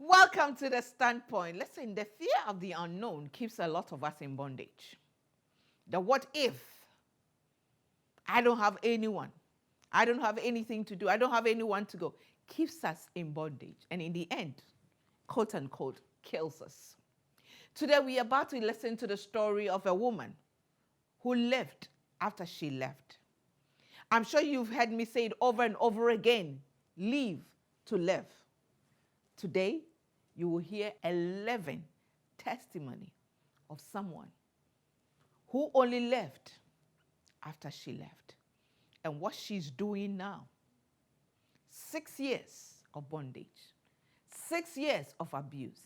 Welcome to the standpoint. Listen, the fear of the unknown keeps a lot of us in bondage. The what if? I don't have anyone. I don't have anything to do. I don't have anyone to go. Keeps us in bondage. And in the end, quote unquote, kills us. Today, we are about to listen to the story of a woman who lived after she left. I'm sure you've heard me say it over and over again. Leave to live. Today, you will hear 11 testimony of someone who only left after she left and what she's doing now. 6 years of bondage, 6 years of abuse.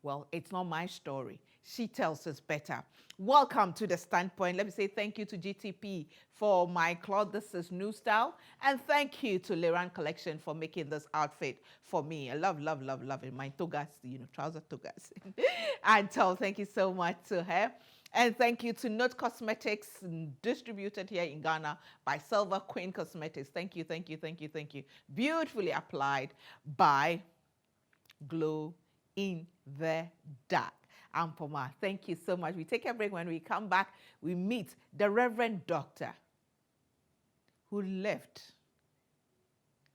Well, it's not my story. She tells us better. Welcome to the standpoint. Let me say thank you to GTP for my cloth. This is new style. And thank you to Liran Collection for making this outfit for me. I love it. My togas, trouser togas. And so thank you so much to her. And thank you to Note Cosmetics, distributed here in Ghana by Silver Queen Cosmetics. Thank you. Beautifully applied by Glow in the Dark. Ampoma, thank you so much. We take a break. When we come back, we meet the Reverend Doctor who left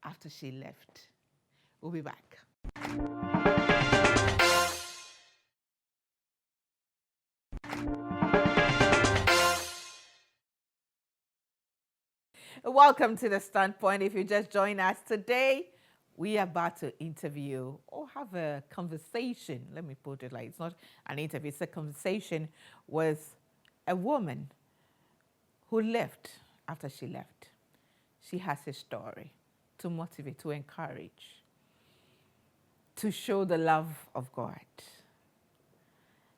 after she left. We'll be back. Welcome to the standpoint. If you just join us today, we are about to interview or have a conversation. Let me put it like it's not an interview, it's a conversation with a woman who left after she left. She has a story to motivate, to encourage, to show the love of God.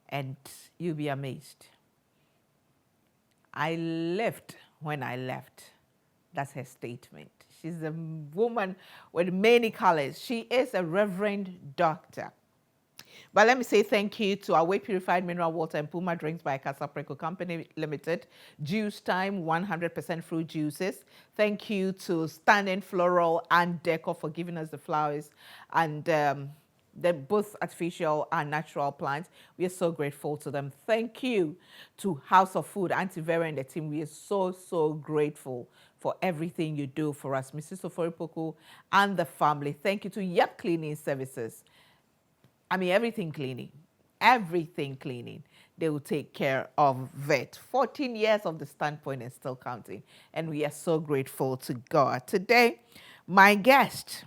And you'll be amazed. I left when I left. That's her statement. She's a woman with many colors. She is a Reverend Doctor. But let me say thank you to Away Purified Mineral Water and Puma Drinks by Casapreco Company Limited. Juice Time, 100% fruit juices. Thank you to Standing Floral and Deco for giving us the flowers and they're both artificial and natural plants. We are so grateful to them. Thank you to House of Food, Auntie Vera and the team. We are so grateful for everything you do for us. Mrs. Oforipoku and the family. Thank you to Yep Cleaning Services. I mean, everything cleaning. They will take care of it. 14 years of the standpoint and still counting. And we are so grateful to God. Today, my guest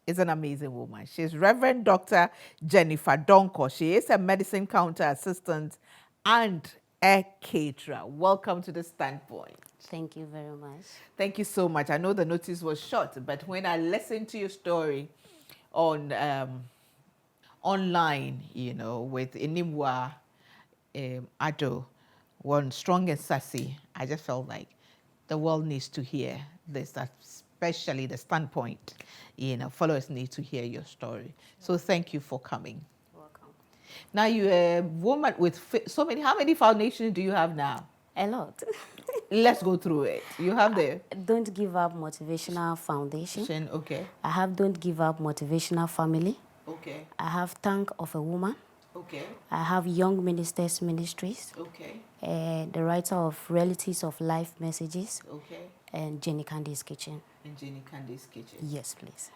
is an amazing woman. She's Reverend Dr. Jennifer Donko. She is a medicine counter assistant and a caterer. Welcome to the standpoint. Thank you very much. Thank you so much. I know the notice was short, but when I listened to your story on online, with Inimwa Ado, one strong and sassy, I just felt like the world needs to hear this, especially the standpoint. Followers need to hear your story. So thank you for coming. Welcome. Now you're a woman with so many. How many foundations do you have now? A lot. Let's go through it. You have the Don't Give Up Motivational Foundation. Okay. I have Don't Give Up Motivational Family. Okay. I have Thank of a Woman. Okay. I have Young Ministers Ministries. Okay. The writer of Realities of Life Messages. Okay. And Jenny Candy's Kitchen. And Jenny Candy's Kitchen. Yes, please.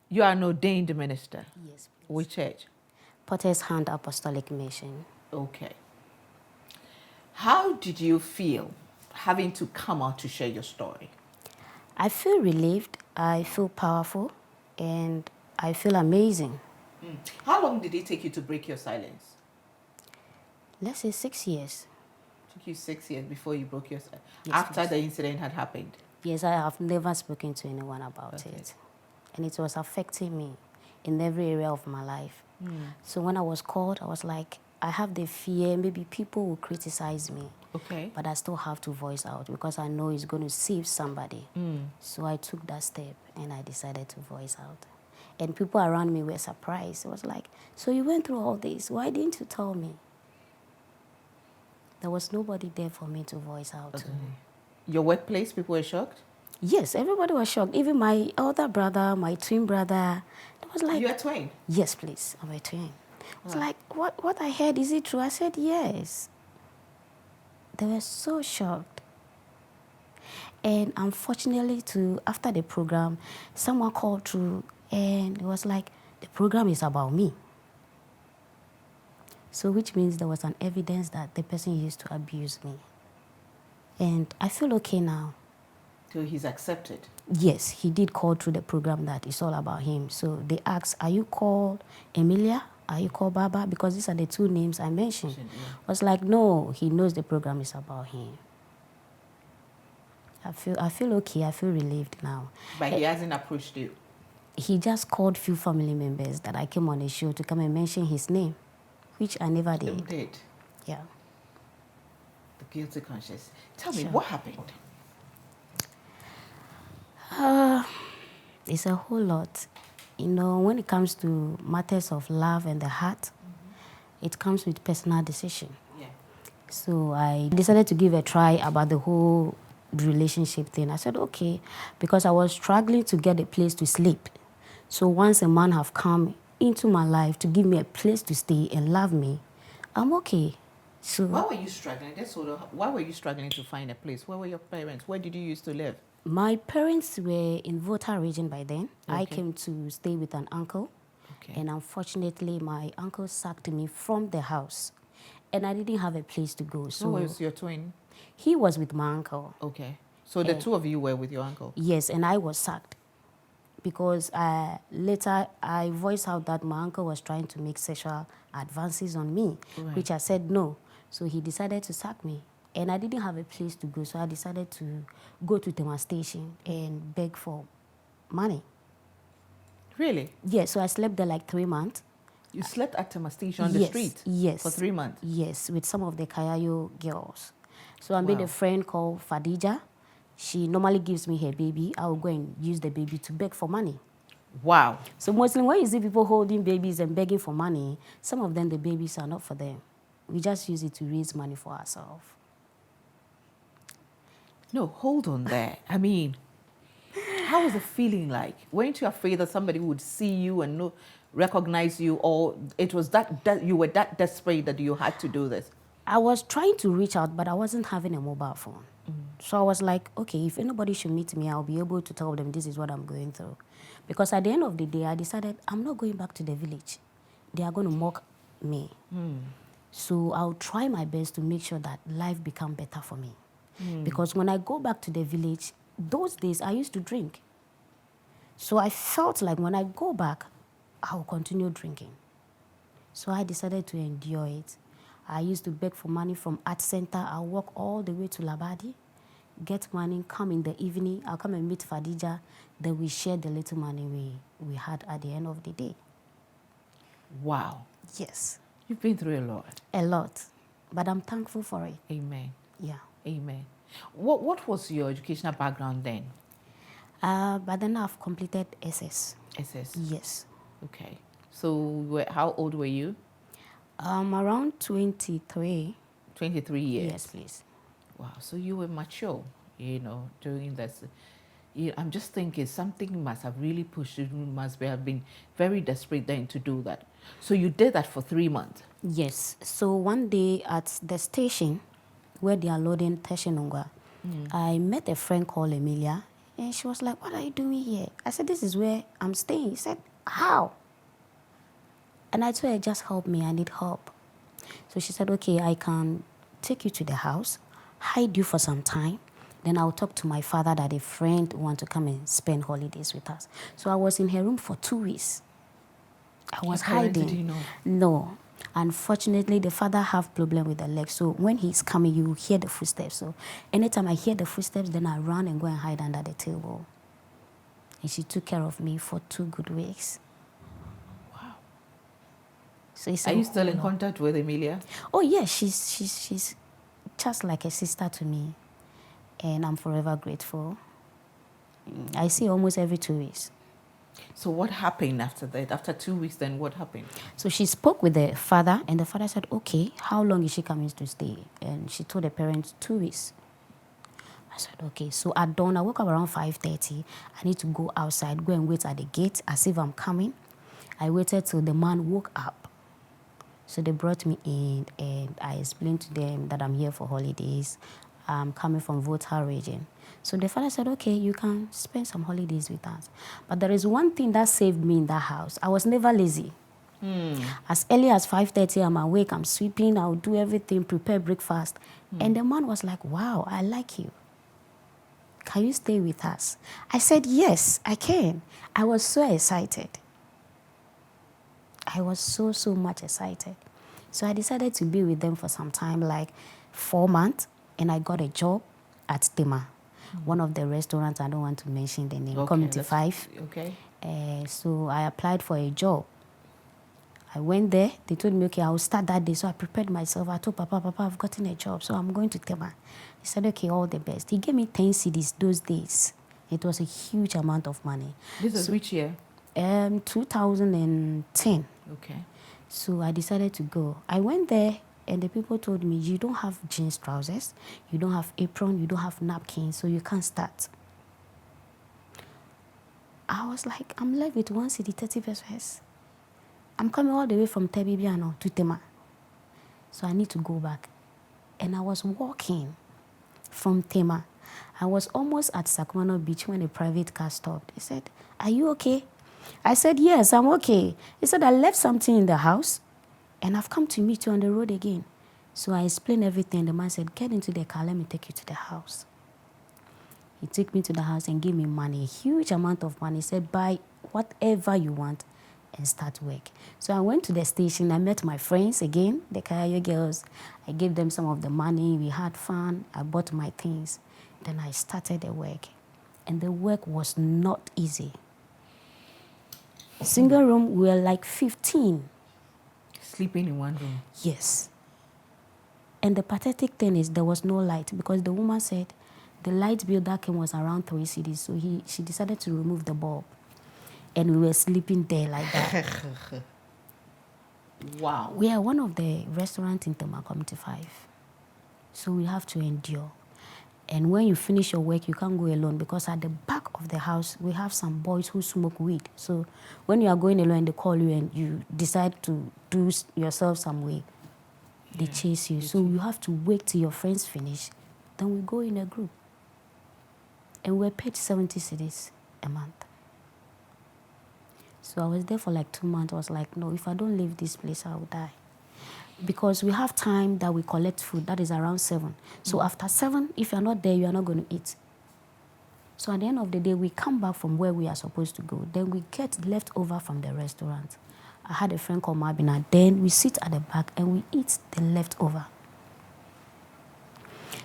You are an ordained minister. Yes, please. Which church? Potter's Hand Apostolic Mission. Okay. How did you feel having to come out to share your story? I feel relieved, I feel powerful, and I feel amazing. How long did it take you to break your silence? Let's say 6 years. It took you 6 years before you broke your silence? Yes, after please. the incident had happened? Yes, I have never spoken to anyone about it. And it was affecting me in every area of my life. So when I was called, I was like, I have the fear, maybe people will criticize me. Okay. But I still have to voice out because I know it's going to save somebody. So I took that step and I decided to voice out. And people around me were surprised. It was like, so you went through all this. Why didn't you tell me? There was nobody there for me to voice out to. Your workplace, people were shocked? Yes, everybody was shocked. Even my elder brother, my twin brother, they I was like, You're a twin? yes, please, I'm a twin. I was Wow. like, what I heard, is it true? I said, yes. They were so shocked. And unfortunately, after the program, someone called through and it was like, the program is about me. So which means there was an evidence that the person used to abuse me. And I feel okay now. So he's accepted? Yes, he did call through the program that it's all about him. So they asked, are you called Emilia? Are you called Baba? Because these are the two names I mentioned. Yeah. I was like, no, he knows the program is about him. I feel okay. I feel relieved now. But he hasn't approached you? He just called few family members that I came on the show to come and mention his name, which I never did. You did? Yeah. The guilty conscience. Tell me, Sure. what happened? It's a whole lot. You know, when it comes to matters of love and the heart, it comes with personal decision. Yeah. So I decided to give a try about the whole relationship thing. I said, okay, because I was struggling to get a place to sleep. So once a man have come into my life to give me a place to stay and love me, I'm okay. So Why were you struggling? Why were you struggling to find a place? Where were your parents? Where did you used to live? my parents were in Volta region by then. I Okay. came to stay with an uncle. Okay. And unfortunately, my uncle sacked me from the house. And I didn't have a place to go. So Who was your twin? he was with my uncle. Okay. So the two of you were with your uncle? Yes, and I was sacked. Because later I voiced out that my uncle was trying to make sexual advances on me, Right. which I said no. So he decided to sack me. And I didn't have a place to go, so I decided to go to Tema Station and beg for money. Really? Yes, so I slept there like 3 months. You slept at Tema Station on the Yes, street? yes. For 3 months? Yes, with some of the Kayayo girls. So I made Wow. a friend called Fadija. She normally gives me her baby. I will go and use the baby to beg for money. Wow. So mostly when you see people holding babies and begging for money, some of them, the babies are not for them. We just use it to raise money for ourselves. No, hold on there. I mean, how was the feeling like? Weren't you afraid that somebody would see you and recognize you, or it was that you were that desperate that you had to do this? I was trying to reach out, but I wasn't having a mobile phone. So I was like, okay, if anybody should meet me, I'll be able to tell them this is what I'm going through. Because at the end of the day, I decided I'm not going back to the village. They are going to mock me. So I'll try my best to make sure that life become better for me. Because when I go back to the village, those days I used to drink. So I felt like when I go back, I will continue drinking. So I decided to endure it. I used to beg for money from Art Center. I'll walk all the way to Labadi, get money, come in the evening. I'll come and meet Fadija. Then we share the little money we had at the end of the day. Wow. Yes. You've been through a lot. A lot. But I'm thankful for it. Amen. Yeah. Amen. What was your educational background then? But then I've completed SS. SS? Yes. Okay. So how old were you? Around 23. 23 years. Yes, please. Wow. So you were mature, during this. I'm just thinking something must have really pushed you, have been very desperate then to do that. So you did that for 3 months? Yes. So one day at the station where they are loading Teshinunga, I met a friend called Emilia, and she was like, what are you doing here? I said, this is where I'm staying. She said, how? And I told her, just help me, I need help. So she said, okay, I can take you to the house, hide you for some time, then I'll talk to my father that a friend wants to come and spend holidays with us. So I was in her room for 2 weeks. I was hiding. Did you know? No. Unfortunately, the father have problem with the leg. So when he's coming, you hear the footsteps. So anytime I hear the footsteps, then I run and go and hide under the table. And she took care of me for 2 good weeks. Wow. So it's Are you still in contact with Emilia? Oh yeah, she's just like a sister to me, and I'm forever grateful. I see her almost every 2 weeks. So what happened after that? After 2 weeks, then what happened? So she spoke with the father, and the father said, okay, how long is she coming to stay? And she told the parents 2 weeks. I said, okay. So at dawn, I woke up around 5:30. I need to go outside, go and wait at the gate as if I'm coming. I waited till the man woke up. So they brought me in, and I explained to them that I'm here for holidays. I'm coming from Volta region. So the father said, okay, you can spend some holidays with us. But there is one thing that saved me in that house. I was never lazy. As early as 5:30, I'm awake, I'm sweeping, I'll do everything, prepare breakfast. And the man was like, wow, I like you. Can you stay with us? I said, yes, I can. I was so excited. I was so much excited. So I decided to be with them for some time, like 4 months, and I got a job at Tema, one of the restaurants. I don't want to mention the name, Okay, Community 5. Okay. So I applied for a job. I went there. They told me, okay, I will start that day. So I prepared myself. I told Papa, I've gotten a job, so I'm going to Tema. He said, okay, all the best. He gave me 10 cedis those days. It was a huge amount of money. This is which year? 2010. Okay. So I decided to go. I went there, and the people told me, you don't have jeans trousers, you don't have apron, you don't have napkins, so you can't start. I was like, I'm left with 1 cedi, 30 pesos. I'm coming all the way from Tebibiano to Tema. So I need to go back. And I was walking from Tema. I was almost at Sacramento Beach when a private car stopped. He said, are you okay? I said, yes, I'm okay. He said, I left something in the house, and I've come to meet you on the road again. So I explained everything. The man said, get into the car, let me take you to the house. He took me to the house and gave me money, a huge amount of money. He said, buy whatever you want and start work. So I went to the station. I met my friends again, the Kayayo girls. I gave them some of the money. We had fun. I bought my things. Then I started the work. And the work was not easy. Single room, we were like 15. Sleeping in one room? Yes. And the pathetic thing is there was no light, because the woman said the light bill that came was around 3 cedis. So she decided to remove the bulb. And we were sleeping there like that. Wow. We are one of the restaurants in Tema Community 5. So we have to endure. And when you finish your work, you can't go alone, because at the back of the house, we have some boys who smoke weed. So when you are going alone and they call you and you decide to do yourself some way, they chase you. So you have to wait till your friends finish. Then we go in a group. And we're paid 70 cedis a month. So I was there for like 2 months. I was like, no, if I don't leave this place, I will die. Because we have time that we collect food. That is around 7. So after 7, if you're not there, you are not going to eat. So at the end of the day, we come back from where we are supposed to go. Then we get leftover from the restaurant. I had a friend called Mabina. Then we sit at the back and we eat the leftover.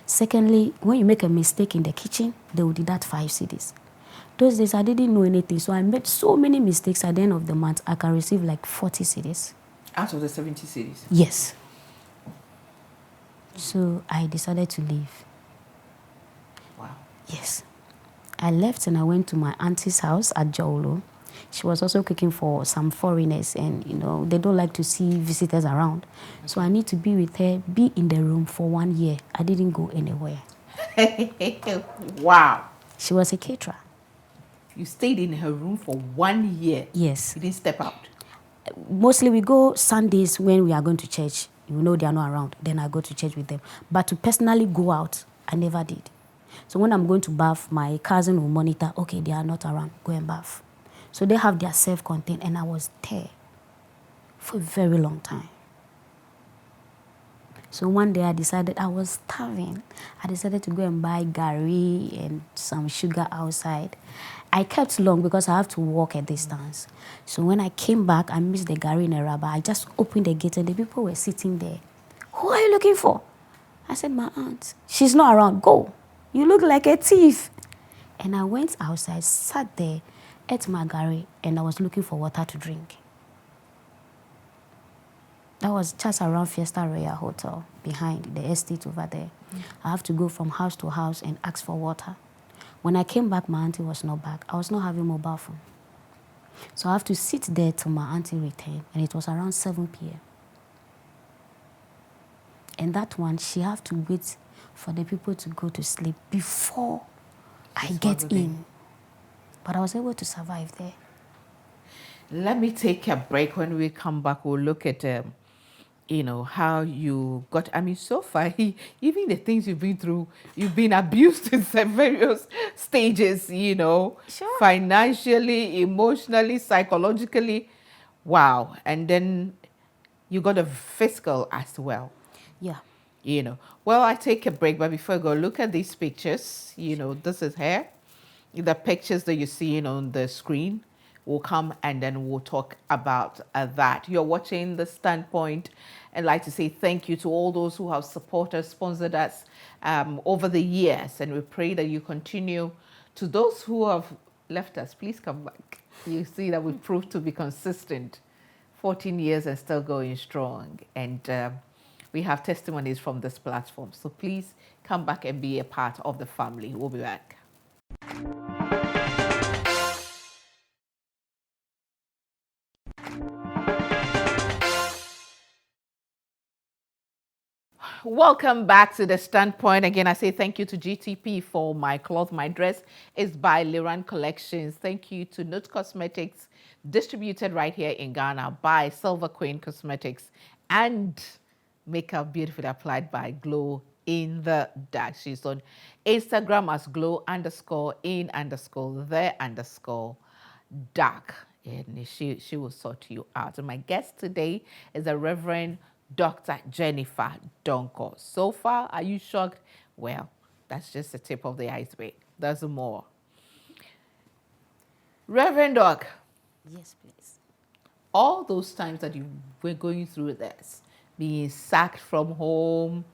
Secondly, when you make a mistake in the kitchen, they will deduct 5 cedis. Those days, I didn't know anything. So I made so many mistakes. At the end of the month, I can receive like 40 cedis. Out of the 70 cedis? Yes. So I decided to leave. Wow. Yes. I left and I went to my auntie's house at Jolo. She was also cooking for some foreigners, and they don't like to see visitors around. Okay. So I need to be with her, be in the room for 1 year. I didn't go anywhere. Wow. She was a caterer. You stayed in her room for 1 year? Yes. You didn't step out? Mostly we go Sundays when we are going to church. They are not around. Then I go to church with them. But to personally go out, I never did. So when I'm going to bath, my cousin will monitor, okay, they are not around, go and bath. So they have their self-contained, and I was there for a very long time. So one day I decided, I was starving. I decided to go and buy gari and some sugar outside. I kept long because I have to walk a distance. So when I came back, I missed the gari in a rubber. I just opened the gate and the people were sitting there. Who are you looking for? I said, my aunt. She's not around. Go. You look like a thief. And I went outside, sat there, ate my gari, and I was looking for water to drink. That was just around Fiesta Royal Hotel, behind the estate over there. I have to go from house to house and ask for water. When I came back, my auntie was not back. I was not having mobile phone. So I have to sit there till my auntie returned, and it was around 7 p.m. And that one, she have to wait for the people to go to sleep before I get in. But I was able to survive there. Let me take a break. When we come back, we'll look at, how you got, I mean, so far, even the things you've been through, you've been abused in some various stages, Sure. financially, emotionally, psychologically. Wow. And then you got a physical as well. Yeah. Well, I take a break, but before I go, look at these pictures. This is her. The pictures that you're seeing on the screen will come, and then we'll talk about that. You're watching The Standpoint. I'd like to say thank you to all those who have supported, sponsored us over the years, and we pray that you continue. To those who have left us, please come back. You see that we've proved to be consistent. 14 years and still going strong. And we have testimonies from this platform. So please come back and be a part of the family. We'll be back. Welcome back to The Standpoint. Again, I say thank you to GTP for my cloth. My dress is by Liran Collections. Thank you to Note Cosmetics, distributed right here in Ghana by Silver Queen Cosmetics, and makeup beautifully applied by Glow in the Dark. She's on Instagram as glow_in_the_dark. And she will sort you out. And my guest today is the Reverend Dr. Jennifer Donko. So far, are you shocked? Well, that's just the tip of the iceberg. There's more. Reverend Doc. Yes, please. All those times that you were going through this, being sacked from home,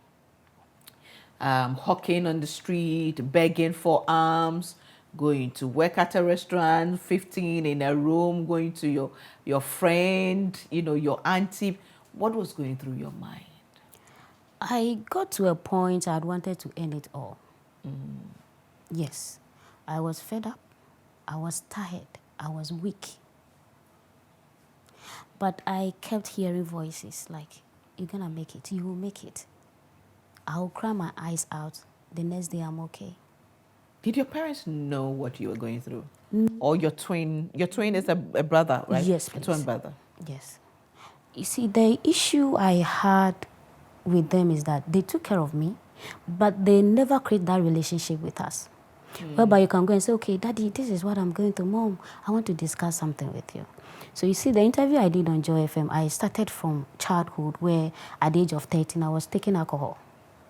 hawking on the street, begging for alms, going to work at a restaurant, 15 in a room, going to your friend, your auntie. What was going through your mind? I got to a point I'd wanted to end it all. Yes. I was fed up. I was tired. I was weak. But I kept hearing voices like, you're going to make it. You will make it. I'll cry my eyes out. The next day, I'm okay. Did your parents know what you were going through? Or your twin is a brother, right? Yes, please. A twin brother. Yes. You see, the issue I had with them is that they took care of me, but they never create that relationship with us. Whereby you can go and say, okay, Daddy, this is what I'm going through. Mom, I want to discuss something with you. So you see, the interview I did on Joy FM, I started from childhood where at the age of 13, I was taking alcohol.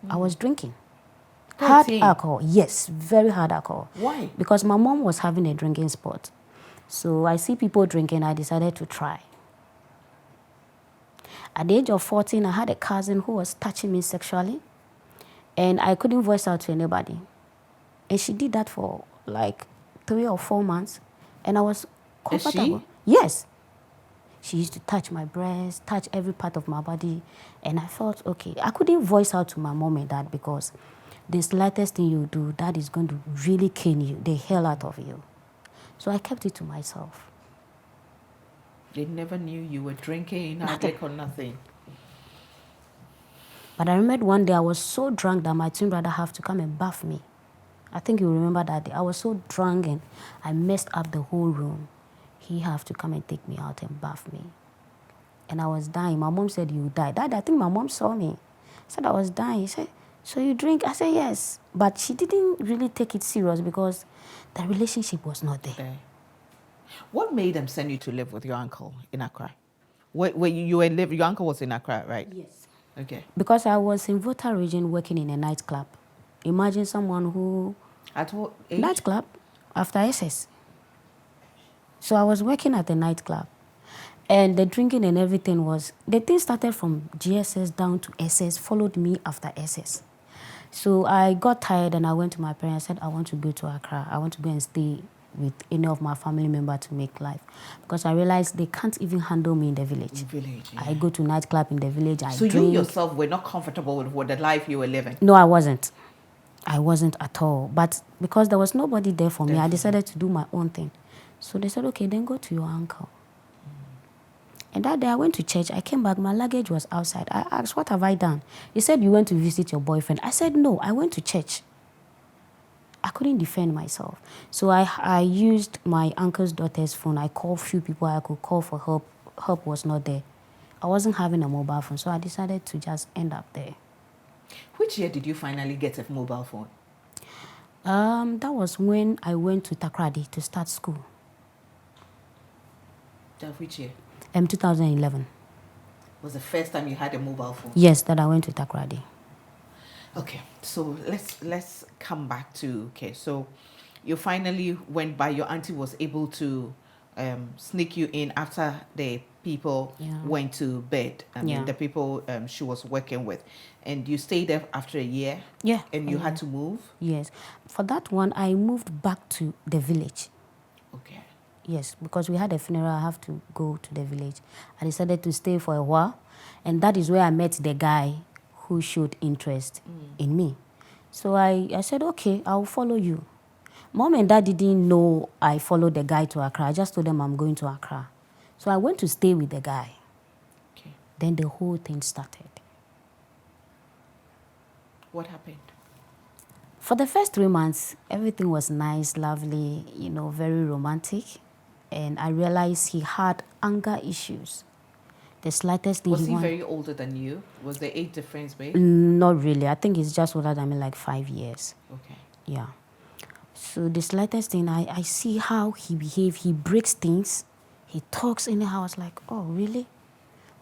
I was drinking. 13? Hard alcohol, yes, very hard alcohol. Why? Because my mom was having a drinking spot. So I see people drinking, I decided to try. At the age of 14, I had a cousin who was touching me sexually, and I couldn't voice out to anybody. And she did that for like 3 or 4 months, and I was comfortable. Is she? Yes. She used to touch my breast, touch every part of my body, and I felt okay. I couldn't voice out to my mom and dad because the slightest thing you do, that is going to really cane you, the hell out of you. So I kept it to myself. They never knew you were drinking, alcohol or nothing. But I remember one day I was so drunk that my twin brother had to come and bath me. I think you remember that day. I was so drunk and I messed up the whole room. He had to come and take me out and bath me. And I was dying. My mom said, you died. Dad, I think my mom saw me. Said I was dying. He said, so you drink? I said, yes. But she didn't really take it serious because the relationship was not there. Okay. What made them send you to live with your uncle in Accra? Your uncle was in Accra, right? Yes. Okay. Because I was in Volta region working in a nightclub. Imagine someone who... At what age? Nightclub after SS. So I was working at the nightclub. And the drinking and everything was... The thing started from GSS down to SS, followed me after SS. So I got tired and I went to my parents and said, I want to go to Accra. I want to go and stay with any of my family members to make life. Because I realized they can't even handle me in the village. Yeah. I go to nightclub in the village, I so drink. You yourself were not comfortable with the life you were living? No, I wasn't. I wasn't at all. But because there was nobody there for me, I decided to do my own thing. So they said, okay, then go to your uncle. And that day I went to church. I came back. My luggage was outside. I asked, what have I done? He said, you went to visit your boyfriend. I said, no, I went to church. I couldn't defend myself. So I used my uncle's daughter's phone. I called few people I could call for help. Help was not there. I wasn't having a mobile phone, so I decided to just end up there. Which year did you finally get a mobile phone? That was when I went to Takrady to start school. Which year? 2011. Was the first time you had a mobile phone? Yes, that I went to Takrady. Okay, so let's come back to, okay, so you finally went by, your auntie was able to sneak you in after the people went to bed. I mean, the people she was working with. And you stayed there after a year? Yeah. And you had to move? Yes. For that one, I moved back to the village. Okay. Yes, because we had a funeral, I have to go to the village. I decided to stay for a while, and that is where I met the guy who showed interest in me. So I said, okay, I'll follow you. Mom and Dad didn't know I followed the guy to Accra. I just told them I'm going to Accra. So I went to stay with the guy. Okay. Then the whole thing started. What happened? For the first 3 months, everything was nice, lovely, very romantic. And I realized he had anger issues. The slightest thing was he very older than you? Was the age difference big? Not really. I think he's just older than me, like 5 years. Okay. Yeah. So the slightest thing, I see how he behaves. He breaks things. He talks anyhow. I was like, oh, really?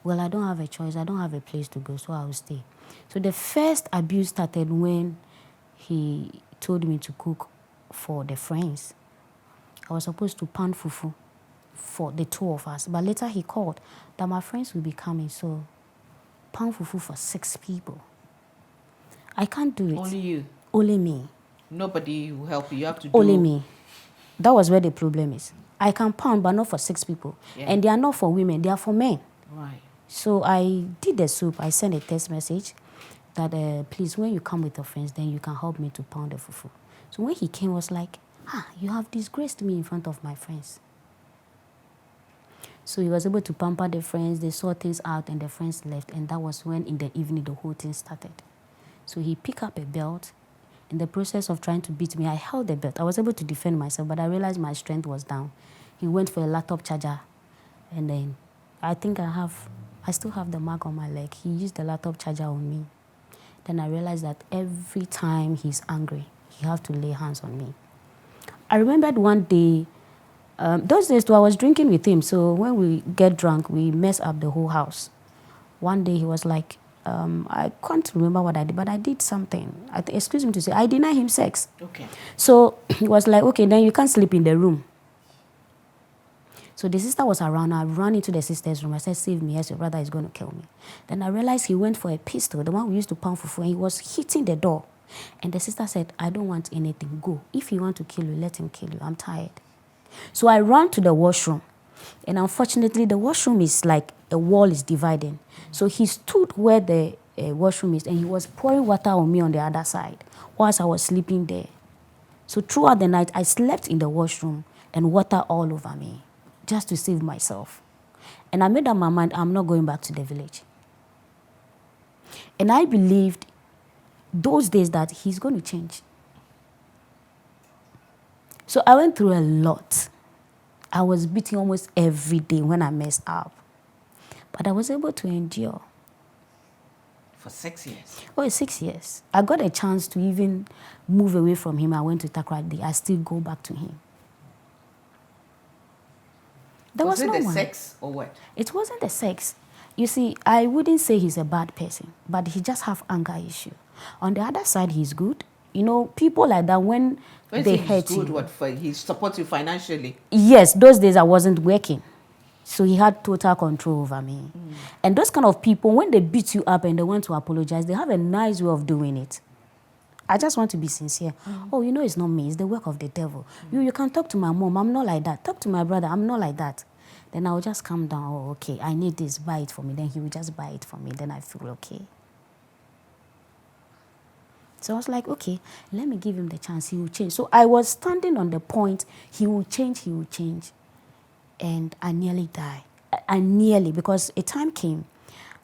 Well, I don't have a choice. I don't have a place to go, so I will stay. So the first abuse started when he told me to cook for the friends. I was supposed to pan fufu for the 2 of us. But later he called that my friends will be coming, so pan fufu for 6 people. I can't do it. Only you? Only me. Nobody will help you. You have to do... Only me. That was where the problem is. I can pound, but not for 6 people. Yeah. And they are not for women, they are for men. Right. So I did the soup. I sent a text message that, please, when you come with your friends, then you can help me to pound the fufu. So when he came, I was like, you have disgraced me in front of my friends. So he was able to pamper the friends. They saw things out and the friends left. And that was when in the evening the whole thing started. So he picked up a belt. In the process of trying to beat me, I held the belt. I was able to defend myself, but I realized my strength was down. He went for a laptop charger. And then I think I still have the mark on my leg. He used the laptop charger on me. Then I realized that every time he's angry, he has to lay hands on me. I remembered one day, those days too, I was drinking with him. So when we get drunk, we mess up the whole house. One day he was like, I can't remember what I did, but I did something. Excuse me to say, I denied him sex. Okay. So he was like, okay, then you can't sleep in the room. So the sister was around. I ran into the sister's room. I said, save me, yes, your brother is going to kill me. Then I realized he went for a pistol, the one we used to pound fufu, and he was hitting the door. And the sister said, I don't want anything, go. If he wants to kill you, let him kill you. I'm tired. So I ran to the washroom. And unfortunately, the washroom is like a wall is dividing. So he stood where the washroom is, and he was pouring water on me on the other side whilst I was sleeping there. So throughout the night, I slept in the washroom and water all over me just to save myself. And I made up my mind, I'm not going back to the village. And I believed those days that he's going to change. So I went through a lot. I was beaten almost every day when I messed up. But I was able to endure. For 6 years? Oh, 6 years. I got a chance to even move away from him. I went to Takrady. I still go back to him. Was it the sex or what? It wasn't the sex. You see, I wouldn't say he's a bad person, but he just have anger issue. On the other side, he's good. You know, people like that, when they hurt you. What, he supports you financially? Yes, those days I wasn't working. So he had total control over me. And those kind of people, when they beat you up and they want to apologize, they have a nice way of doing it. I just want to be sincere. Oh, you know, it's not me. It's the work of the devil. You can talk to my mom. I'm not like that. Talk to my brother. I'm not like that. Then I'll just calm down. Oh, okay, I need this. Buy it for me. Then he will just buy it for me. Then I feel okay. So I was like, okay, let me give him the chance. He will change. So I was standing on the point, he will change, he will change. And I nearly died. I nearly, because a time came.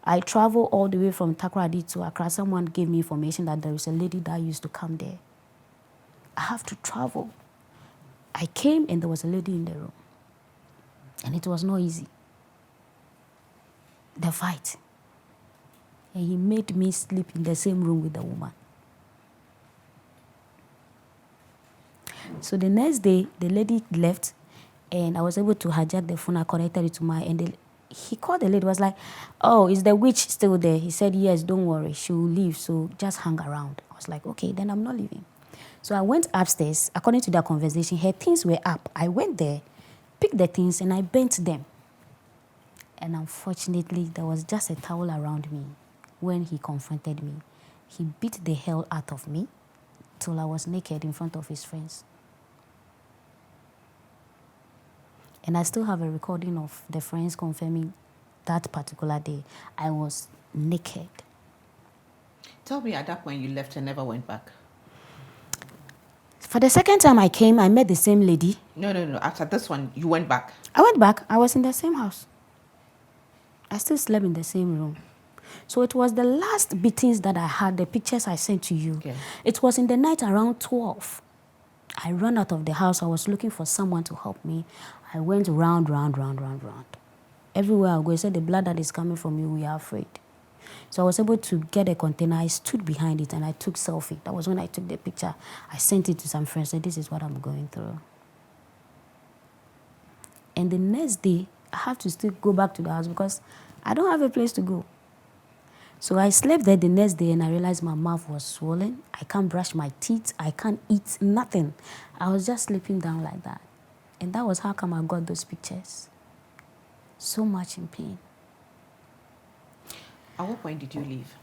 I traveled all the way from Takrady to Accra. Someone gave me information that there is a lady that used to come there. I have to travel. I came and there was a lady in the room. And it was not easy. The fight. And he made me sleep in the same room with the woman. So the next day, the lady left, and I was able to hijack the phone. I connected it to my, and he called the lady, was like, oh, is the witch still there? He said, yes, don't worry, she will leave, so just hang around. I was like, okay, then I'm not leaving. So I went upstairs. According to their conversation, her things were up. I went there, picked the things, and I bent them. And unfortunately, there was just a towel around me when he confronted me. He beat the hell out of me till I was naked in front of his friends. And I still have a recording of the friends confirming that particular day I was naked. Tell me, at that point you left and never went back? For the second time I came, I met the same lady. No. After this one, you went back? I went back. I was in the same house. I still slept in the same room. So it was the last beatings that I had, the pictures I sent to you. Okay. It was in the night around 12. I ran out of the house. I was looking for someone to help me. I went round. Everywhere I go, I said, the blood that is coming from you, we are afraid. So I was able to get a container. I stood behind it and I took selfie. That was when I took the picture. I sent it to some friends. Said, this is what I'm going through. And the next day, I have to still go back to the house because I don't have a place to go. So I slept there the next day and I realized my mouth was swollen. I can't brush my teeth. I can't eat nothing. I was just sleeping down like that. And that was how come I got those pictures. So much in pain. At what point did you leave?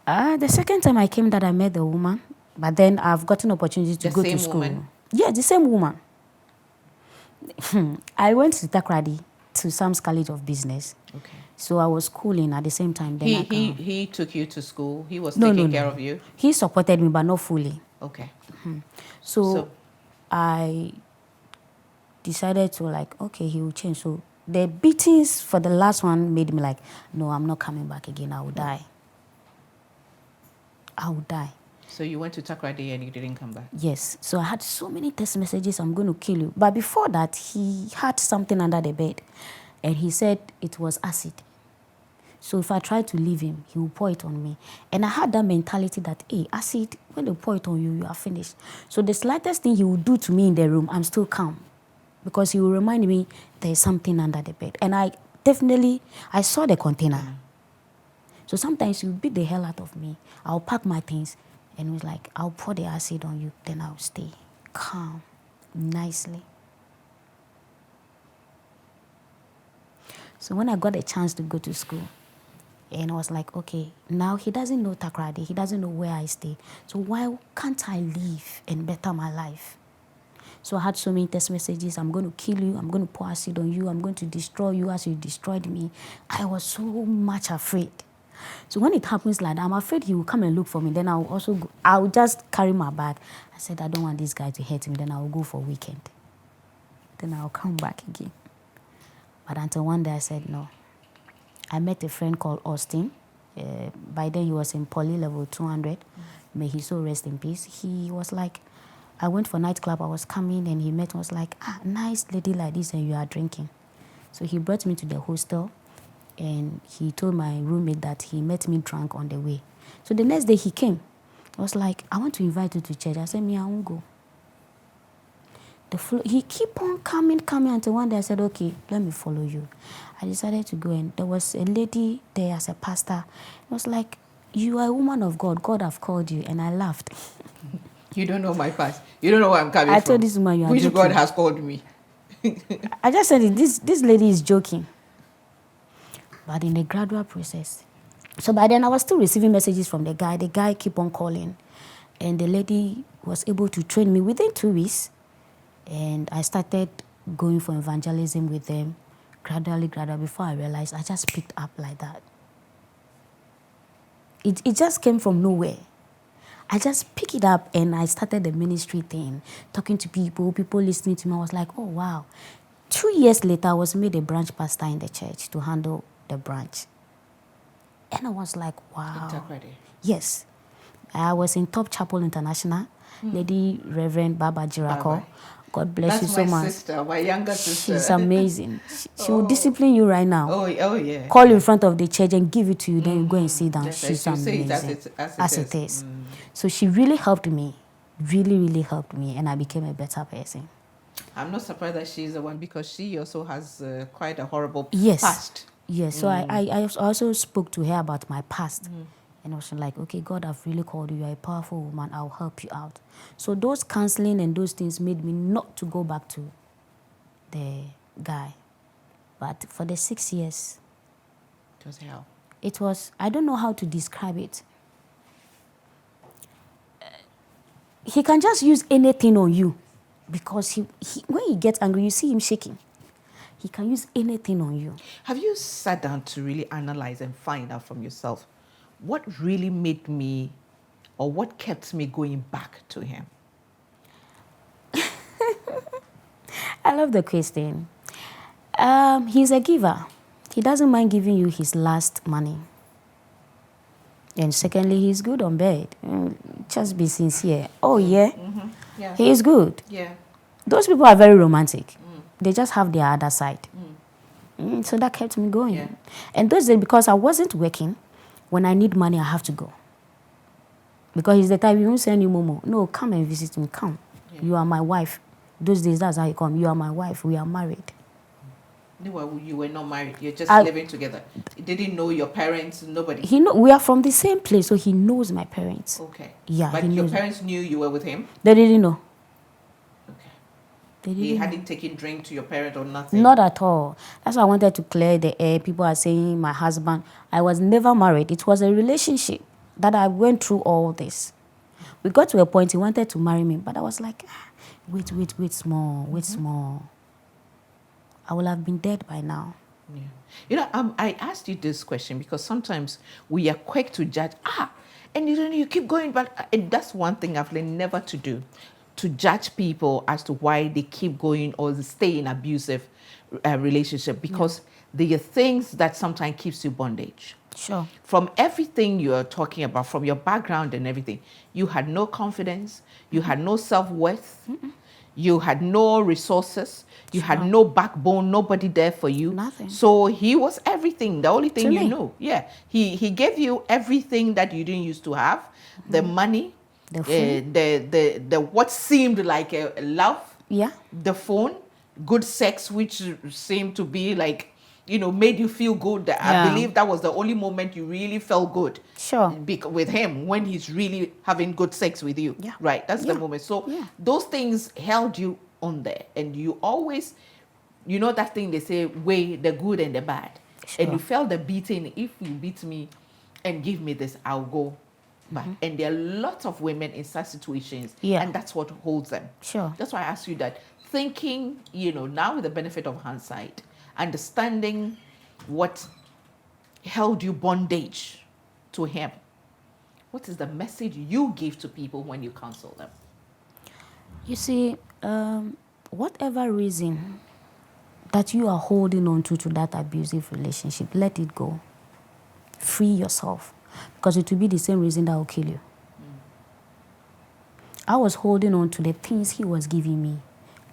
The second time I came that I met the woman, but then I've gotten opportunity to go to school. Woman? Yeah, the same woman. I went to Takrady to Sam's College of Business. Okay. So I was schooling at the same time. Then he took you to school? He was taking care of you? He supported me, but not fully. Okay. So I decided to okay, he will change. So the beatings for the last one made me like, no, I'm not coming back again. I will die. So you went to Takrady and you didn't come back? Yes. So I had so many text messages, I'm going to kill you. But before that, he had something under the bed. And he said it was acid. So if I tried to leave him, he would pour it on me. And I had that mentality that, hey, acid, when they pour it on you, you are finished. So the slightest thing he would do to me in the room, I'm still calm. Because he will remind me there's something under the bed. And I saw the container. So sometimes he would beat the hell out of me. I'll pack my things. And he was like, I'll pour the acid on you, then I'll stay calm, nicely. So when I got a chance to go to school, and I was like, okay, now he doesn't know Takrady, he doesn't know where I stay. So why can't I leave and better my life? So I had so many text messages, I'm going to kill you, I'm going to pour acid on you, I'm going to destroy you as you destroyed me. I was so much afraid. So when it happens like that, I'm afraid he will come and look for me. Then I'll just carry my bag. I said, I don't want this guy to hurt me. Then I'll go for a weekend. Then I'll come back again. But until one day I said, no. I met a friend called Austin. By then he was in poly level 200. May he so rest in peace. He was like, I went for nightclub. I was coming and he met me. Was like, nice lady like this and you are drinking. So he brought me to the hostel. And he told my roommate that he met me drunk on the way. So the next day he came. I was like, I want to invite you to church. I said, me, I won't go. He keep on coming until one day I said, okay, let me follow you. I decided to go and there was a lady there as a pastor. It was like, you are a woman of God. God have called you. And I laughed. You don't know my past. You don't know where I'm coming from. I told this woman, you are Which joking. God has called me. I just said, this lady is joking. But in a gradual process. So by then I was still receiving messages from the guy. The guy keep on calling. And the lady was able to train me within 2 weeks. And I started going for evangelism with them. Gradually. Before I realized, I just picked up like that. It just came from nowhere. I just picked it up and I started the ministry thing. Talking to people listening to me. I was like, oh, wow. 2 years later, I was made a branch pastor in the church to handle the branch. And I was like, wow. Takrady. Yes. I was in Top Chapel International. Lady Reverend Baba Jirako. God bless you so much. That's my sister, my younger sister. She's amazing. She will discipline you right now. Oh yeah. Call you in front of the church and give it to you. Then you go and sit down. Yes, She's she'll say amazing. it as it is. So she really helped me. Really, really helped me. And I became a better person. I'm not surprised that she's the one because she also has quite a horrible past. Yes. So I also spoke to her about my past. And I was like, okay, God, I've really called you. You're a powerful woman. I'll help you out. So those counseling and those things made me not to go back to the guy. But for the 6 years, it was hell. It was, I don't know how to describe it. He can just use anything on you because he when he gets angry, you see him shaking. He can use anything on you. Have you sat down to really analyze and find out from yourself what really made me or what kept me going back to him? I love the question. He's a giver. He doesn't mind giving you his last money. And secondly, he's good on bed. Just be sincere. Oh, yeah? Yeah. He is good. Yeah. Those people are very romantic. They just have their other side. So that kept me going. Yeah. And those days, because I wasn't working, when I need money, I have to go. Because he's the type, he won't send you Momo. No, come and visit me. Come. Yeah. You are my wife. Those days, that's how you come. You are my wife. We are married. No, you were not married. You're just living together. You didn't know your parents, nobody. We are from the same place, so he knows my parents. Okay. Yeah. But your parents knew you were with him? They didn't know. Okay. He hadn't taken drink to your parent or nothing? Not at all. That's why I wanted to clear the air. People are saying my husband. I was never married. It was a relationship that I went through all this. We got to a point he wanted to marry me, but I was like, wait small. I will have been dead by now. Yeah. You know, I asked you this question because sometimes we are quick to judge. And you keep going back. And that's one thing I've learned never to do, to judge people as to why they keep going or stay in abusive relationship, because there are things that sometimes keeps you bondage. Sure. From everything you are talking about, from your background and everything, you had no confidence, you had no self-worth, you had no resources, you had no backbone, nobody there for you. Nothing. So he was everything, the only thing To you me. know. Yeah, he gave you everything that you didn't used to have, the money, The food. the what seemed like a love, the phone, good sex, which seemed to be like, made you feel good. I believe that was the only moment you really felt good. Sure. With him, when he's really having good sex with you. Yeah. Right, that's the moment. So those things held you on there. And you always, that thing they say, weigh the good and the bad. Sure. And you felt the beating. If you beat me and give me this, I'll go back. And there are lots of women in such situations. Yeah. And that's what holds them. Sure. That's why I asked you that. Thinking, now with the benefit of hindsight, understanding what held you bondage to him, what is the message you give to people when you counsel them? You see, whatever reason that you are holding on to that abusive relationship, let it go. Free yourself, because it will be the same reason that will kill you. I was holding on to the things he was giving me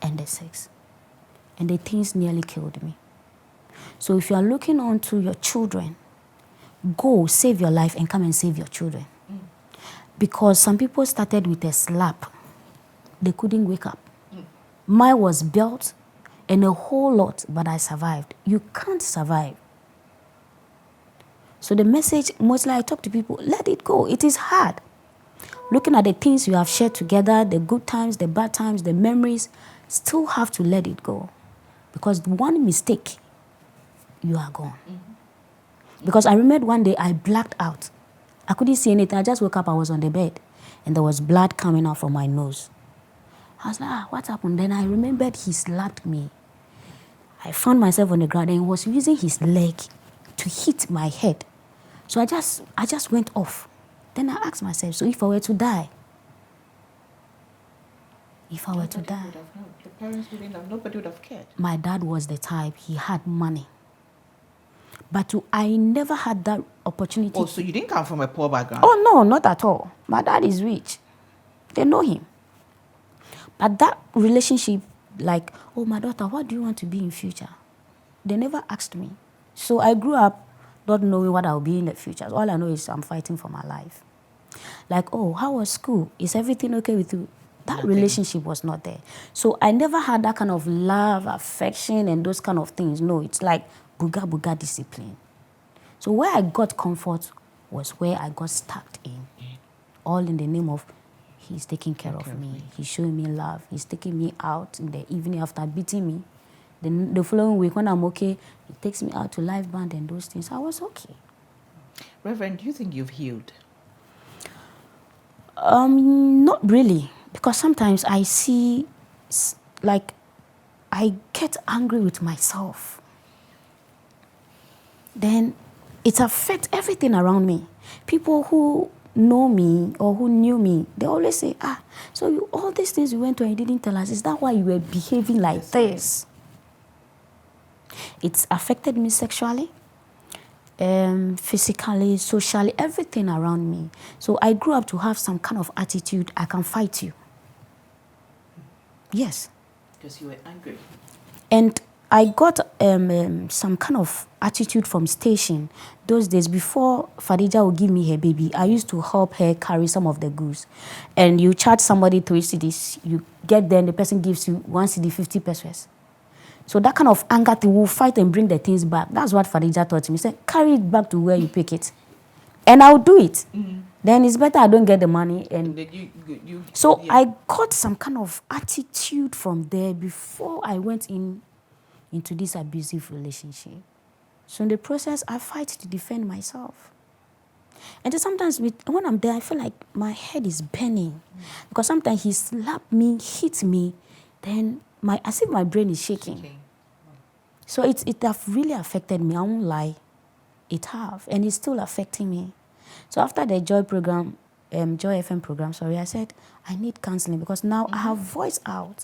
and the sex, and the things nearly killed me. So if you are looking on to your children, go save your life and come and save your children. Because some people started with a slap. They couldn't wake up. Mine was built and a whole lot, but I survived. You can't survive. So the message, mostly I talk to people, let it go. It is hard. Looking at the things you have shared together, the good times, the bad times, the memories, still have to let it go. Because one mistake, you are gone. Because I remember one day I blacked out. I couldn't see anything. I just woke up, I was on the bed, and there was blood coming out from my nose. I was like, what happened? Then I remembered he slapped me. I found myself on the ground, and he was using his leg to hit my head. So I just went off. Then I asked myself, so if I were to die, the parents wouldn't have, nobody would have cared. My dad was the type, he had money. But I never had that opportunity. Oh, so you didn't come from a poor background? Oh, no, not at all. My dad is rich. They know him. But that relationship, like, oh, my daughter, what do you want to be in future? They never asked me. So I grew up not knowing what I'll be in the future. All I know is I'm fighting for my life. Like, oh, how was school? Is everything okay with you? That Nothing. relationship was not there. So I never had that kind of love, affection, and those kind of things. No, it's like buga discipline. So where I got comfort was where I got stuck in. All in the name of he's taking care of me. He's showing me love. He's taking me out in the evening after beating me. Then the following week when I'm okay, he takes me out to live band and those things. I was okay. Reverend, do you think you've healed? Not really. Because sometimes I see, like, I get angry with myself. Then it affects everything around me. People who know me or who knew me, they always say, so all these things you went to and you didn't tell us, is that why you were behaving like this? It's affected me sexually, physically, socially, everything around me. So I grew up to have some kind of attitude, I can fight you. Yes. Because you were angry. And I got some kind of attitude from station. Those days, before Fadija would give me her baby, I used to help her carry some of the goods. And you charge somebody 3 cedis, you get there and the person gives you 1 cedi, 50 pesos. So that kind of anger thing, will fight and bring the things back. That's what Fadija taught me. She said, carry it back to where you pick it. And I'll do it. Mm-hmm. Then it's better I don't get the money. And I got some kind of attitude from there before I went into this abusive relationship. So in the process, I fight to defend myself. And then sometimes when I'm there, I feel like my head is burning. Because sometimes he slapped me, hit me, then as if my brain is shaking. So it have really affected me. I won't lie. It have. And it's still affecting me. So after the Joy FM program, I said, I need counseling because now I have voiced out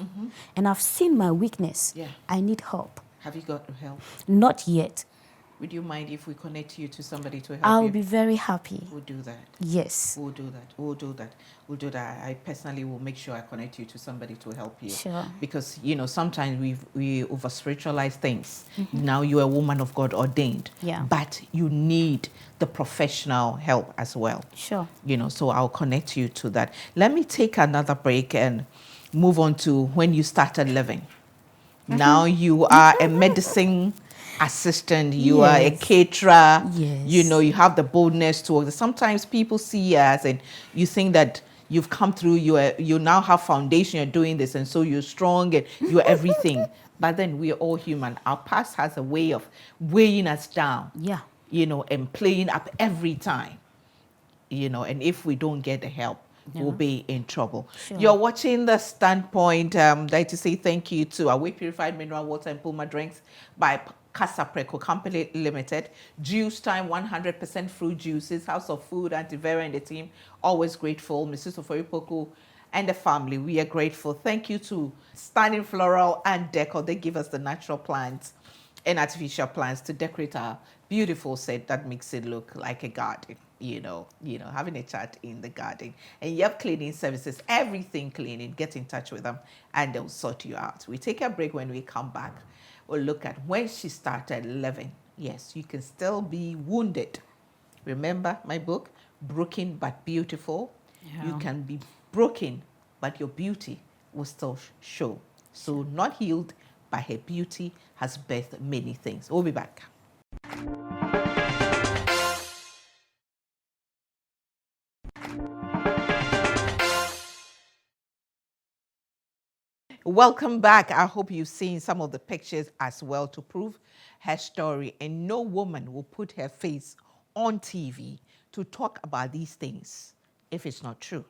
and I've seen my weakness. Yeah. I need help. Have you got help? Not yet. Would you mind if we connect you to somebody to help you? I'll be very happy. We'll do that. Yes. We'll do that. I personally will make sure I connect you to somebody to help you. Sure. Because, sometimes we over-spiritualize things. Mm-hmm. Now you're a woman of God ordained. Yeah. But you need the professional help as well. Sure. So I'll connect you to that. Let me take another break and move on to when you started living. Mm-hmm. Now you are a medicine assistant, you are a caterer, you have the boldness to work. Sometimes people see us and you think that you've come through, you now have foundation, you're doing this, and so you're strong and you're everything. But then we're all human. Our past has a way of weighing us down, and playing up every time, and if we don't get the help, we'll be in trouble. Sure. You're watching The Standpoint. I'd like to say thank you to Away Purified Mineral Water and Puma Drinks by Casa Preco Company Limited. Juice Time, 100% fruit juices. House of Food, Auntie Vera and the team, always grateful. Mrs. Oforipoku and the family, we are grateful. Thank you to Stunning Floral and Decor. They give us the natural plants and artificial plants to decorate our beautiful set that makes it look like a garden. Having a chat in the garden. And you have cleaning services, everything cleaning. Get in touch with them and they'll sort you out. We take a break. When we come back, we'll look at when she started living. Yes, you can still be wounded. Remember my book, Broken but Beautiful? Yeah. You can be broken, but your beauty will still show. So not healed, but her beauty has birthed many things. We'll be back. Welcome back. I hope you've seen some of the pictures as well to prove her story. And no woman will put her face on TV to talk about these things if it's not true.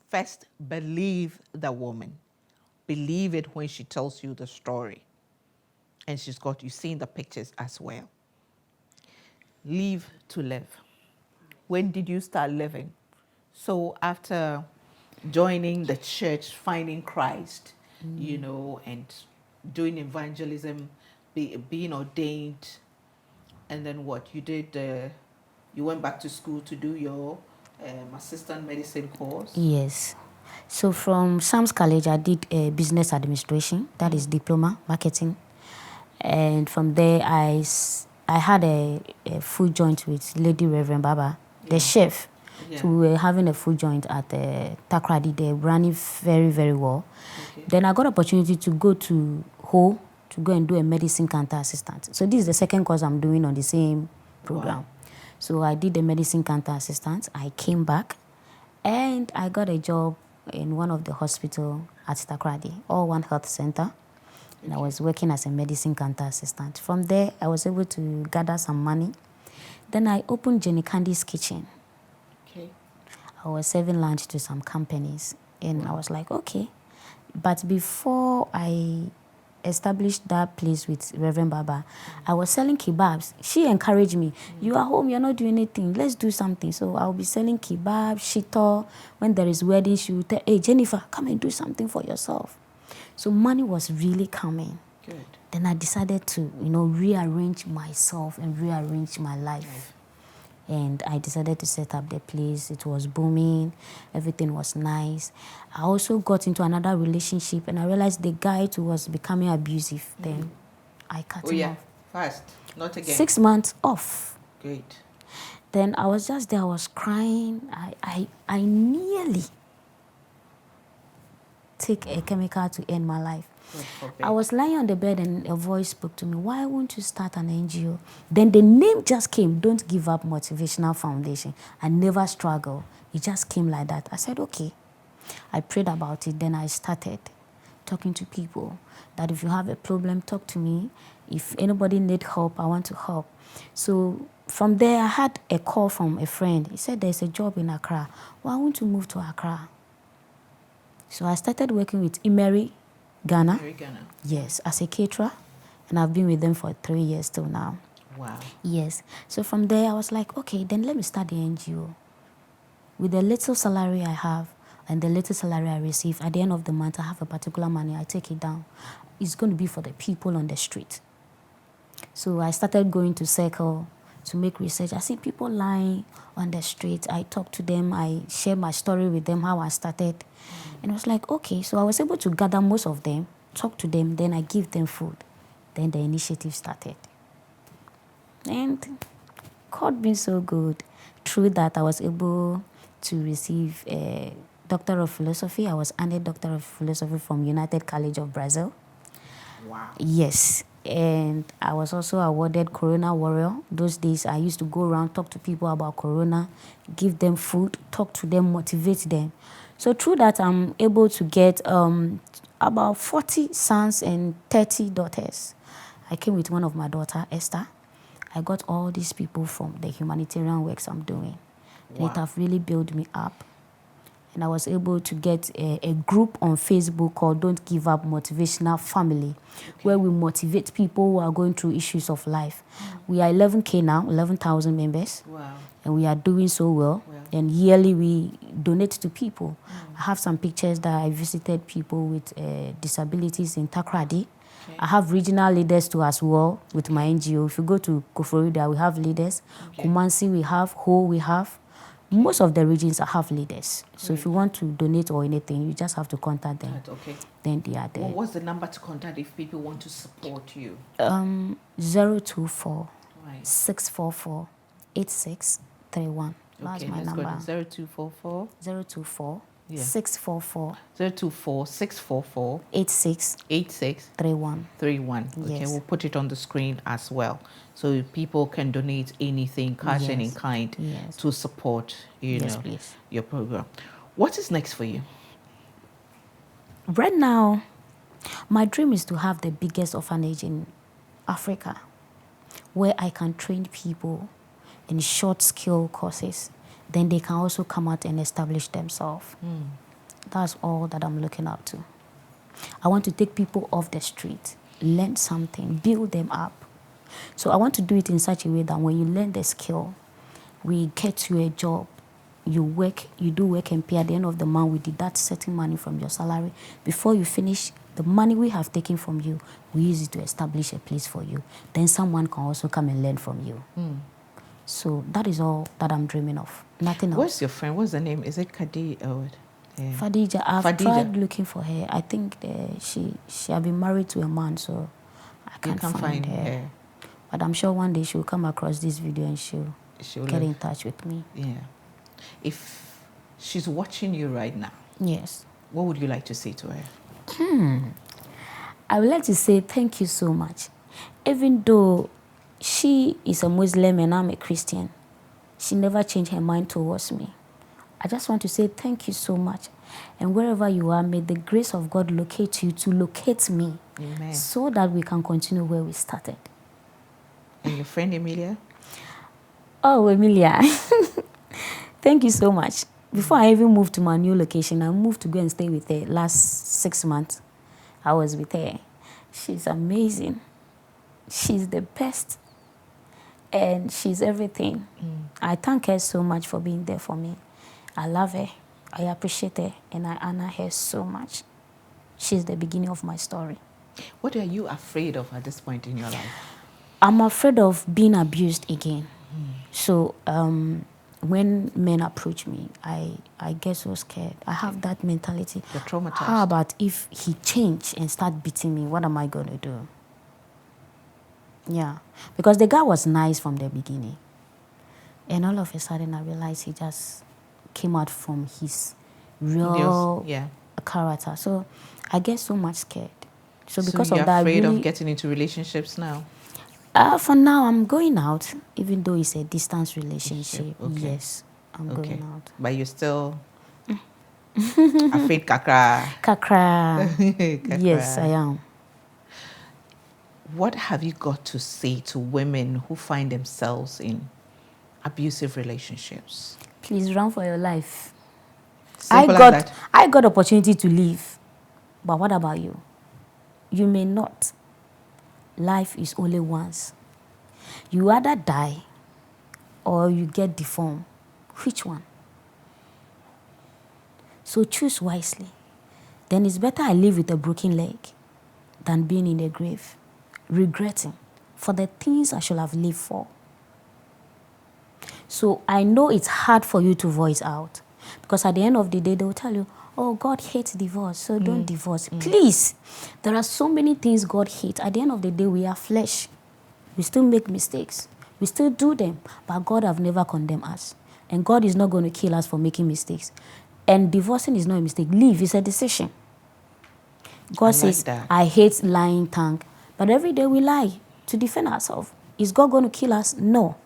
First, believe the woman. Believe it when she tells you the story. And you've seen the pictures as well. Live to live. When did you start living? So after joining the church, finding Christ, and doing evangelism, being ordained, and then what? You did, you went back to school to do your assistant medicine course? Yes. So from Sam's College, I did business administration. That is diploma, marketing. And from there, I had a food joint with Lady Reverend Baba, the chef. So we were having a food joint at Takrady. They ran it very, very well. Then I got opportunity to go to Ho to go and do a medicine counter assistant. So this is the second course I'm doing on the same program. Wow. So I did the medicine counter assistant. I came back and I got a job in one of the hospital at Takrady, All One Health Center. And I was working as a medicine counter assistant. From there, I was able to gather some money. Then I opened Jenny Candy's Kitchen. Okay. I was serving lunch to some companies. And I was like, okay. But before I established that place with Reverend Baba, I was selling kebabs. She encouraged me. You are home, you're not doing anything. Let's do something. So I'll be selling kebab, shito. When there is wedding, she will tell, hey, Jennifer, come and do something for yourself. So money was really coming. Good. Then I decided to, rearrange myself and rearrange my life. And I decided to set up the place. It was booming. Everything was nice. I also got into another relationship and I realized the guy too was becoming abusive. Then I cut him off. Fast. Not again. 6 months off. Great. Then I was just there. I was crying. I nearly take a chemical to end my life. I was lying on the bed and a voice spoke to me, why won't you start an NGO? Then the name just came, Don't Give Up Motivational Foundation. I never struggled. It just came like that. I said, okay. I prayed about it. Then I started talking to people that if you have a problem, talk to me. If anybody need help, I want to help. So from there, I had a call from a friend. He said, there's a job in Accra. Why won't you move to Accra? So I started working with Emery, Ghana. Yes, as a caterer. And I've been with them for 3 years till now. Wow. Yes. So from there, I was like, okay, then let me start the NGO. With the little salary I have and the little salary I receive, at the end of the month, I have a particular money, I take it down. It's going to be for the people on the street. So I started going to Circle to make research. I see people lying on the street. I talk to them. I share my story with them, how I started. And I was like, okay. So I was able to gather most of them, talk to them, then I give them food. Then the initiative started. And God being so good, through that I was able to receive a Doctor of Philosophy. I was under Doctor of Philosophy from United College of Brazil. Wow. Yes. And I was also awarded Corona Warrior. Those days I used to go around, talk to people about Corona, give them food, talk to them, motivate them. So through that, I'm able to get about 40 sons and 30 daughters. I came with one of my daughter, Esther. I got all these people from the humanitarian works I'm doing. Wow. And it have really built me up. And I was able to get a group on Facebook called Don't Give Up Motivational Family, where we motivate people who are going through issues of life. We are 11K now, 11,000 members. Wow. And we are doing so well. And yearly we donate to people. I have some pictures that I visited people with disabilities in Takrady. I have regional leaders too as well with my NGO. If you go to Koforida, we have leaders. Kumasi, we have. Ho, we have. Most of the regions have leaders. So if you want to donate or anything, you just have to contact them. Okay. Then they are there. Well, what's the number to contact if people want to support you? 024 644 8631. That's my number. 0244 024 Yeah. 644 024 644 86 86 31. 31. Okay, Yes. we'll put it on the screen as well. So people can donate anything, cash and in Yes. kind, Yes. to support Yes, please. your program. What is next for you? Right now, my dream is to have the biggest orphanage in Africa, where I can train people in short skill courses. Then they can also come out and establish themselves. That's all that I'm looking up to. I want to take people off the street, learn something, build them up. So I want to do it in such a way that when you learn the skill, we get you a job, you work, you do work and pay. At the end of the month, we deduct certain money from your salary. Before you finish, the money we have taken from you, we use it to establish a place for you. Then someone can also come and learn from you. So that is all that I'm dreaming of. Nothing else. What's your friend? What's the name? Is it Kadi? Fadija, I've Fadija. tried looking for her. I think she had been married to a man, so I can't find her. But I'm sure one day she'll come across this video and she'll get in touch with me. Yeah. If she's watching you right now, yes, what would you like to say to her? I would like to say thank you so much. Even though she is a Muslim and I'm a Christian, she never changed her mind towards me. I just want to say thank you so much. And wherever you are, may the grace of God locate you to locate me. Amen. So that we can continue where we started. And your friend Emilia? Oh, Emilia. Thank you so much. Before I even moved to my new location, I moved to go and stay with her last 6 months. I was with her. She's amazing. She's the best. And she's everything. I thank her so much for being there for me. I love her. I appreciate her. And I honor her so much. She's the beginning of my story. What are you afraid of at this point in your life? I'm afraid of being abused again. So when men approach me, I get so scared. I have that mentality. You're traumatized. How about if he change and start beating me? What am I going to do? Yeah. Because the guy was nice from the beginning. And all of a sudden, I realized he just came out from his real character. So I get so much scared. So because of that, you're afraid of getting into relationships now? For now, I'm going out, even though it's a distance relationship. Okay. Yes, I'm going out. But you're still afraid kakra? Kakra. Yes, I am. What have you got to say to women who find themselves in abusive relationships? Please run for your life. Simple as that. I got opportunity to leave. But what about you? You may not. Life is only once. You either die or you get deformed. Which one? So choose wisely. Then it's better I live with a broken leg than being in a grave, regretting for the things I should have lived for. So I know it's hard for you to voice out, because at the end of the day, they will tell you, oh, God hates divorce, so don't divorce. Please, there are so many things God hates. At the end of the day, we are flesh. We still make mistakes. We still do them, but God have never condemned us. And God is not going to kill us for making mistakes. And divorcing is not a mistake. Leave is a decision. God says, I hate lying tongue. But every day we lie to defend ourselves. Is God going to kill us? No.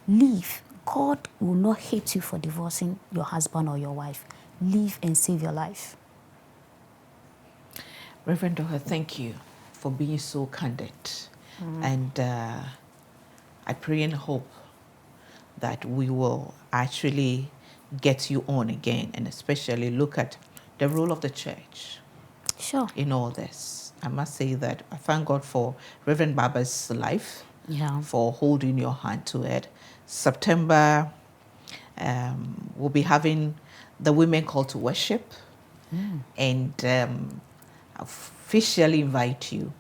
Leave. God will not hate you for divorcing your husband or your wife. Leave and save your life. Reverend Doctor, thank you for being so candid. And I pray and hope that we will actually get you on again, and especially look at the role of the church in all this. I must say that I thank God for Reverend Baba's life, for holding your hand to it. September, we'll be having the women call to worship, and officially invite you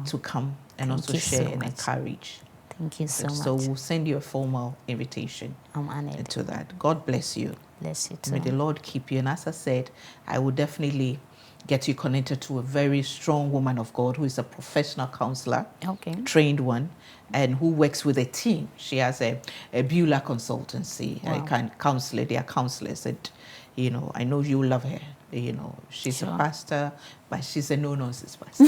to come and also share and encourage. Thank you so much. So we'll send you a formal invitation to that. God bless you. Bless you too. May the Lord keep you. And as I said, I will definitely get you connected to a very strong woman of God who is a professional counselor, trained one, and who works with a team. She has a Beulah consultancy. I can counsel her. They are counselors. And, you know, I know you love her. You know, she's a pastor, but she's a no-nonsense pastor.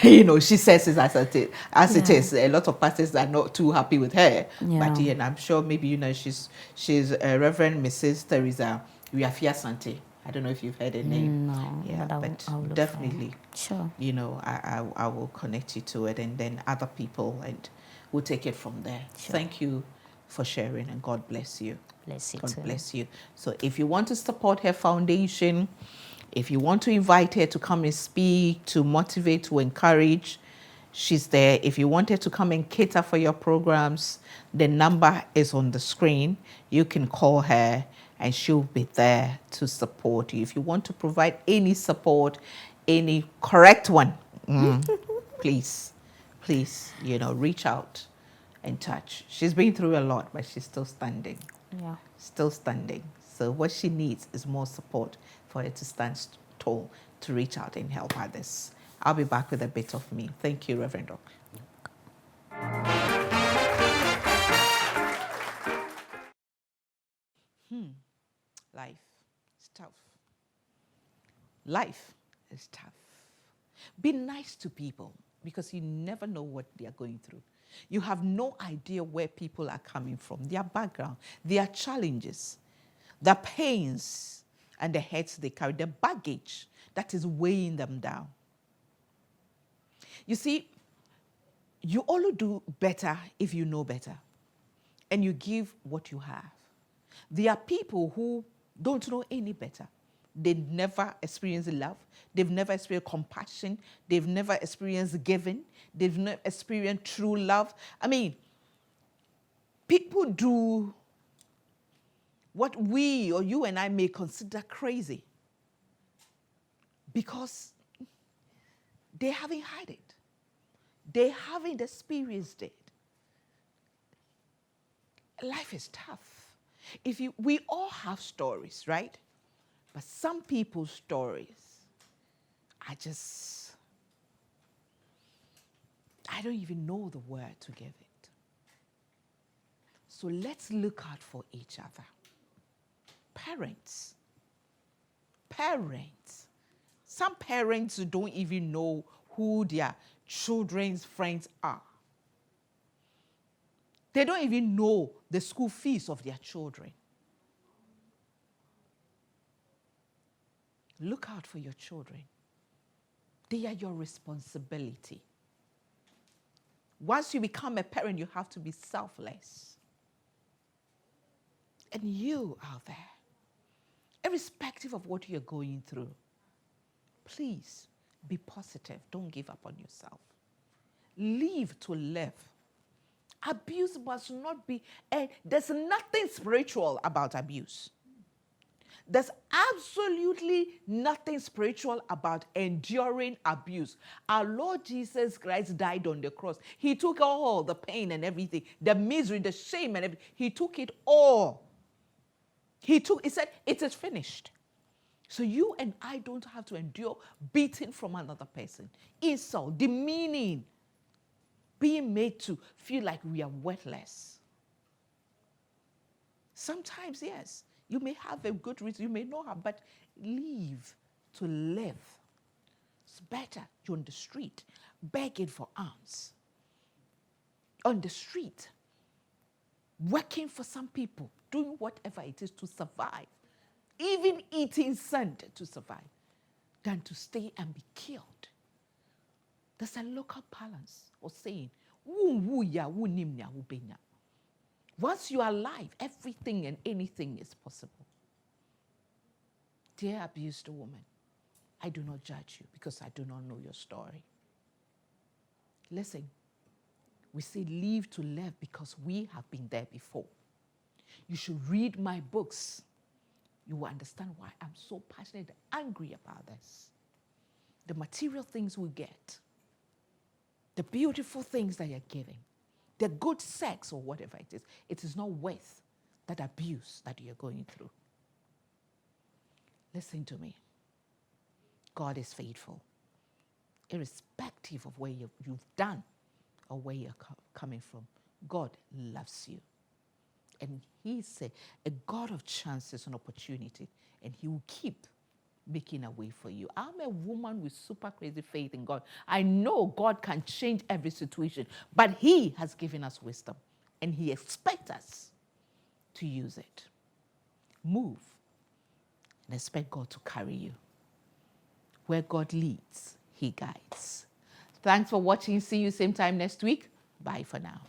You know, she says it as it is. A lot of pastors are not too happy with her. But I'm sure maybe, you know, she's Reverend Mrs. Teresa Wiafia Sante. I don't know if you've heard her name. No. Yeah, but definitely. Sure. You know, I will connect you to it, and then other people, and we'll take it from there. Sure. Thank you for sharing, and God bless you. Bless you God too. bless you. So if you want to support her foundation, if you want to invite her to come and speak, to motivate, to encourage, she's there. If you want her to come and cater for your programs, the number is on the screen. You can call her and she'll be there to support you. If you want to provide any support, any correct one, please, you know, reach out and touch. She's been through a lot, but she's still standing. Yeah. Still standing. So what she needs is more support for her to stand tall, to reach out and help others. I'll be back with a bit of me. Thank you, Reverend Doc. Life is tough. Life is tough. Be nice to people because you never know what they are going through. You have no idea where people are coming from, their background, their challenges, the pains and the hurts they carry, the baggage that is weighing them down. You see, you only do better if you know better and you give what you have. There are people who don't know any better. They've never experienced love. They've never experienced compassion. They've never experienced giving. They've never experienced true love. I mean, people do what we or you and I may consider crazy because they haven't had it. They haven't experienced it. Life is tough. We all have stories, right? But some people's stories are just, I don't even know the word to give it. So let's look out for each other. Parents. Some parents don't even know who their children's friends are. They don't even know the school fees of their children. Look out for your children. They are your responsibility. Once you become a parent, you have to be selfless. And you out there, irrespective of what you're going through, please be positive. Don't give up on yourself. Live to live. Abuse must not be, there's nothing spiritual about abuse. There's absolutely nothing spiritual about enduring abuse. Our Lord Jesus Christ died on the cross. He took all the pain and everything, the misery, the shame and everything. He took it all. He said, it is finished. So you and I don't have to endure beating from another person, insult, demeaning, being made to feel like we are worthless. Sometimes, yes, you may have a good reason, you may not have, but live to live. It's better you're on the street, begging for alms. On the street, working for some people, doing whatever it is to survive, even eating sand to survive, than to stay and be killed. There's a local balance or saying, once you are alive, everything and anything is possible. Dear abused woman, I do not judge you because I do not know your story. Listen, we say live to live because we have been there before. You should read my books. You will understand why I'm so passionate and angry about this. The material things we get, the beautiful things that you're giving, the good sex or whatever it is not worth that abuse that you're going through. Listen to me. God is faithful, irrespective of where you've done or where you're coming from. God loves you. And he's a God of chances and opportunity, and he will keep making a way for you. I'm a woman with super crazy faith in God. I know God can change every situation, but he has given us wisdom, and he expects us to use it. Move and expect God to carry you. Where God leads, he guides. Thanks for watching. See you same time next week. Bye for now.